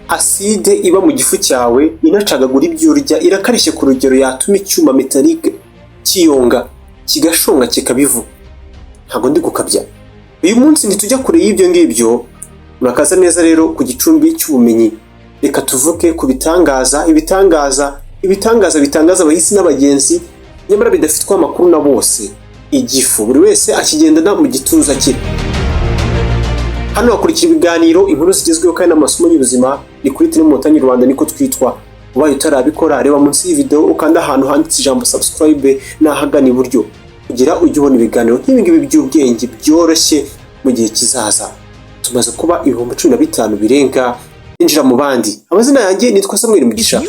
Acide iba mu gifu cyawe inacagagura ibyo urya irakarishye ku rugero yatuma icyuma metalike kiyonga kigashonga kikabivu. Ntabwo ndi gukabya. Uyu munsi ntitujya kure y'ibyo ngibyo, murakaza neza rero ku gicumbi cy'ubumenyi. Reka tuvuge ku ibitangaza bitangaza abahisi n'abagenzi nyamara bidafitwa amakuru na bose. Igifu buri wese akigendana mu gituza cye. Hano hakurikira ibiganiro, inkuru zigezweho kandi n'amasomo y'ubuzima. Ni kuri Telemontagne Rwanda niko twitwa. Ubaye utarabikora reba munsi y'iyi video ukanda ahantu handitse ijambo subscribe n'ahagana iburyo kugira ujye ubona ibiganiro nk'ibingibi by'ubwenge byoroshye mu gihe kizaza. Tumaze kuba 15,000 birenga. Injira mu bandi. Amazina yanjye nitwa Samuel Mugisha.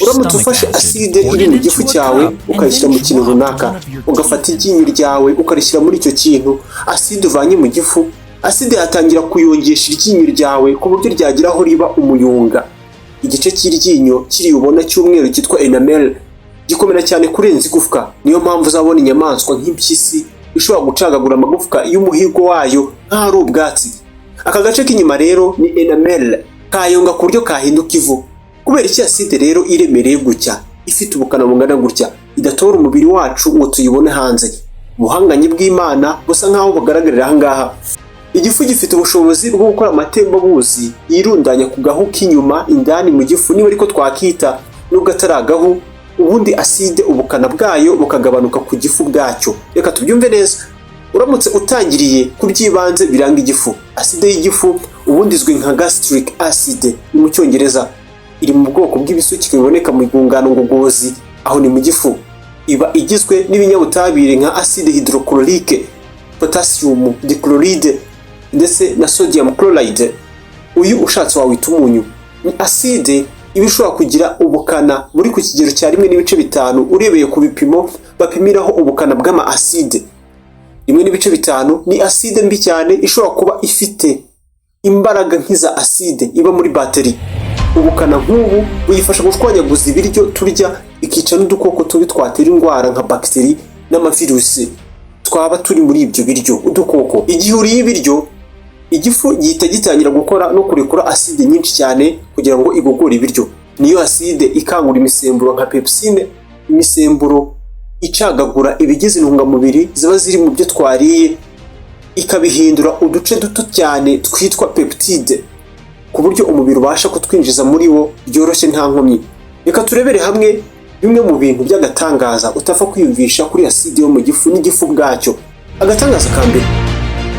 Uramutse ufashe acide iri mu gifu cyawe ukayishyira mu kintu runaka, ugafata iryinyo ryawe ukarishyira muri icyo kintu, acide uvanye mu gifu, acide yatangira kuyongesha iryinyo ryawe ku buryo ryagira aho riba umuyonga. Igice cy'iryinyo kiri ubona cy'umweru cyitwa enamel gikomera cyane kurenza igufwa. Niyo mpamvu uzabona inyamaswa nk'impyisi ishobora gucagagura amagufwa y'umuhigo wayo nk'ari ubwatsi. Aka gace k'inyuma rero ni enamel kayonga ku buryo kahinduka ivu. Kubera iki acide rero iremereye gutya, ifite ubukana bungana gutya, idatora umubiri wacu ngo tuyibone hanze. Ubuhanganyi bw'Imana busa nkaho bugaragarira ahangaha. Igifu gifite ubushobozi bwo gukora amatembabuzi yirundanya ku gahu k'inyuma indani mu gifu, niba ariko twakita nubwo ataragahu. Ubundi acide ubukana bwayo bukagabanuka ku gifu bwacyo. Reka tubyumve neza. Uramutse utangiriye ku by'ibanze biranga igifu. Acide y'igifu ubundi izwi nka gastric acid mu Cyongereza. Iri mu bwoko bw'ibisukika biboneka mu rwungano ngogozi, aho ni mu gifu. Iba igizwe n'ibinyabutabire nka acide hydrochlorique, potassium dichloride ndetse na sodium chloride. Uyu ushatse wawita umunyu. Ni acide iba ishobora kugira ubukana buri ku kigero cya 1.5 urebeye ku bipimo bapimiraho ubukana bw'ama acide. 1.5 ni acide mbi cyane ishobora kuba ifite imbaraga nk'iza acide iba muri bateri. Ubukana nk'ubu buyifasha gushwanyaguza ibiryo turya, ikica n'udukoko tubi twatera indwara nka bakteri n'amavirusi twaba turi muri ibyo biryo. Udukoko igihe uriye ibiryo, igifu gihita gitangira gukora no kurekura acide nyinshi cyane kugira ngo igogore ibiryo. Niyo acide ikangura imisemburo nka pepsine, imisemburo icagagura ibigize intungamubiri ziba ziri mu byo twariye, ikabihindura uduce duto cyane twitwa peptide ku buryo umubiri ubasha kutwinjiza muri wo byoroshye nta nkomyi. Reka turebere hamwe bimwe mu bintu by'agatangaza utapfa kwiyumvisha kuri acide yo mu gifu n'igifu bwacyo. Agatangaza ka mbere,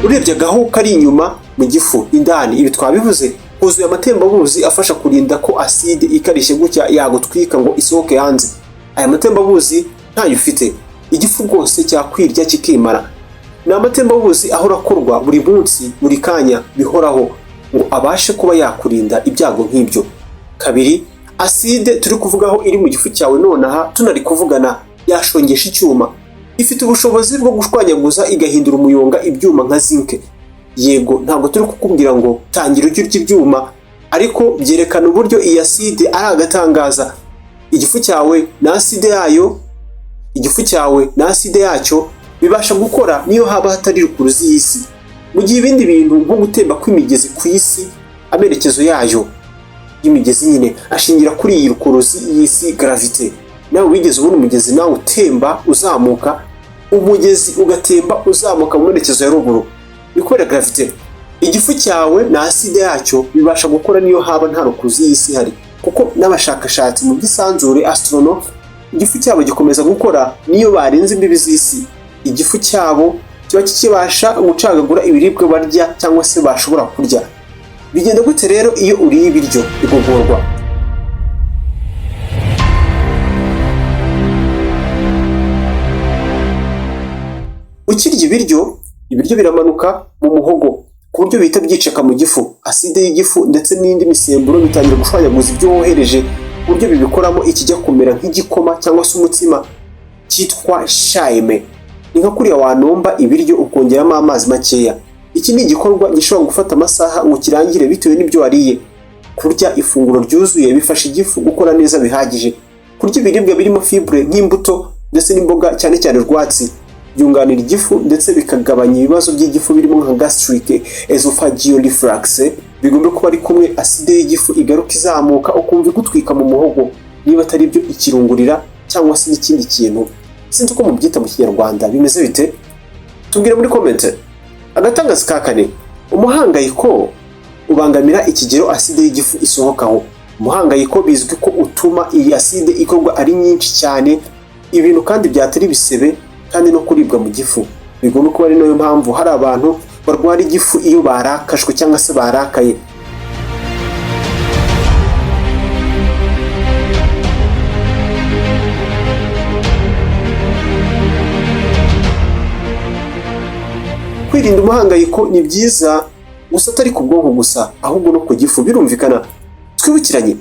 urebye agahu kari inyuma mu gifu indani, ibi twabivuze, huzuye amatembabuzi afasha kurinda ko acide ikarishye gutya yagutwika ngo isohoke hanze. Aya matembabuzi ntayo ufite, igifu rwose cyakwirya kikimara. Ni amatembabuzi ahora akorwa buri munsi buri kanya bihoraho ngo abashe kuba yakurinda ibyago nk'ibyo. Kabiri, acide turi kuvugaho iri mu gifu cyawe nonaha tunari kuvugana yashongesha icyuma. Ifite ubushobozi bwo gushwanyaguza igahindura umuyonga ibyuma nka zinc. Yego ntabwo turi kukubwira ngo tangira ujye urya ibyuma, ariko byerekana uburyo iyi acide ari agatangaza. Igifu cyawe na acide yacyo bibasha gukora niyo haba hatari rukuruzi y'isi. Mu gihe ibindi bintu nko gutemba kw'imigezi ku isi, amerekezo yayo y'imigezi nyine ashingira kuri iyi rukuruzi y'isi, gravite. Nawe wigeze ubona umugezi nawe utemba uzamuka, umugezi ugatemba uzamuka mu merekezo ya ruguru, bikora gravite. Igifu cyawe na acide yacyo bibasha gukora niyo haba nta rukuruzi y'isi hari, kuko n'abashakashatsi mu by'isanzure astronaut igifu cyabo gikomeza gukora niyo barenze imbibi z'isi. Igifu cyabo kiba kibasha gucagagura ibiribwa barya cyangwa se bashobora kurya. Bigenda gute rero iyo uriye ibiryo igogorwa? Ukirya ibiryo biramanuka mu muhogo ku buryo bihita byiceka mu gifu. Acide y'igifu ndetse n'indi misemburo bitangira gushwanyaguza ibyo wohereje ku buryo bibikoramo ikijya kumera nk'igikoma cyangwa se umutsima cyitwa shaime. Ni nka kuriya wanomba ibiryo ukongeramo amazi makeya. Iki ni igikorwa gishobora gufata amasaha ngo kirangire bitewe n'ibyo wariye. Kurya ifunguro ryuzuye bifasha igifu gukora neza bihagije. Kurya ibiribwa birimo fibre nk'imbuto ndetse n'imboga cyane cyane rwatsi byunganira igifu ndetse bikagabanya ibibazo by'igifu birimo nka gastric esophageal reflux bigomba kuba ari kumwe aside y'igifu igaruka izamuka ukumva igutwika mu muhogo, niba atari byo ikirungurira cyangwa se n'ikindi kintu. Sinzi uko mubyita mu Kinyarwanda, bimeze bite? Tubwire muri comment. Agatangaza ka kane, umuhangayiko ubangamira ikigero aside y'igifu isohokaho. Umuhangayiko bizwi ko utuma iyi aside ikorwa ari nyinshi cyane, ibintu kandi byatera ibisebe kandi no kuribwa mu gifu. Bigomba kuba ari nayo mpamvu hari abantu barwara igifu iyo barakashwe cyangwa se barakaye. Kwirinda umuhangayiko ni byiza, gusa atari ku bwonko gusa ahubwo no ku gifu, birumvikana. Twibukiranye,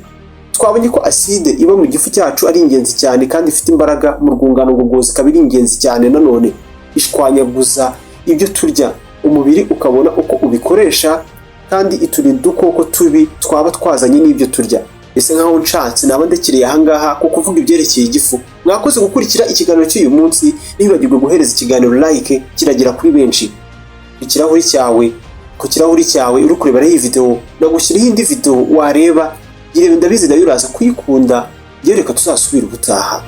twabonye ko aside iba mu gifu cyacu ari ingenzi cyane kandi ifite imbaraga mu rwungano ngogozi, ikaba ari ingenzi cyane nanone. Ishwanyaguza ibyo turya, umubiri ukabona uko ubikoresha kandi iturinda udukoko tubi twaba twazanye n'ibyo turya. Ese nkaho nshatse naba ndekiriye ahangaha ko kuvuga ibyerekeye igifu. Mwakoze gukurikira ikiganiro cy'uyu munsi, ntibibagirwe guhereza ikiganiro like kiragera kuri benshi. Ku kirahuri cyawe uri kureberaho iyi video, nagushyiriho indi video wareba, irebe ndabizi nayo uraza kuyikunda, reka tuzasubira ubutaha.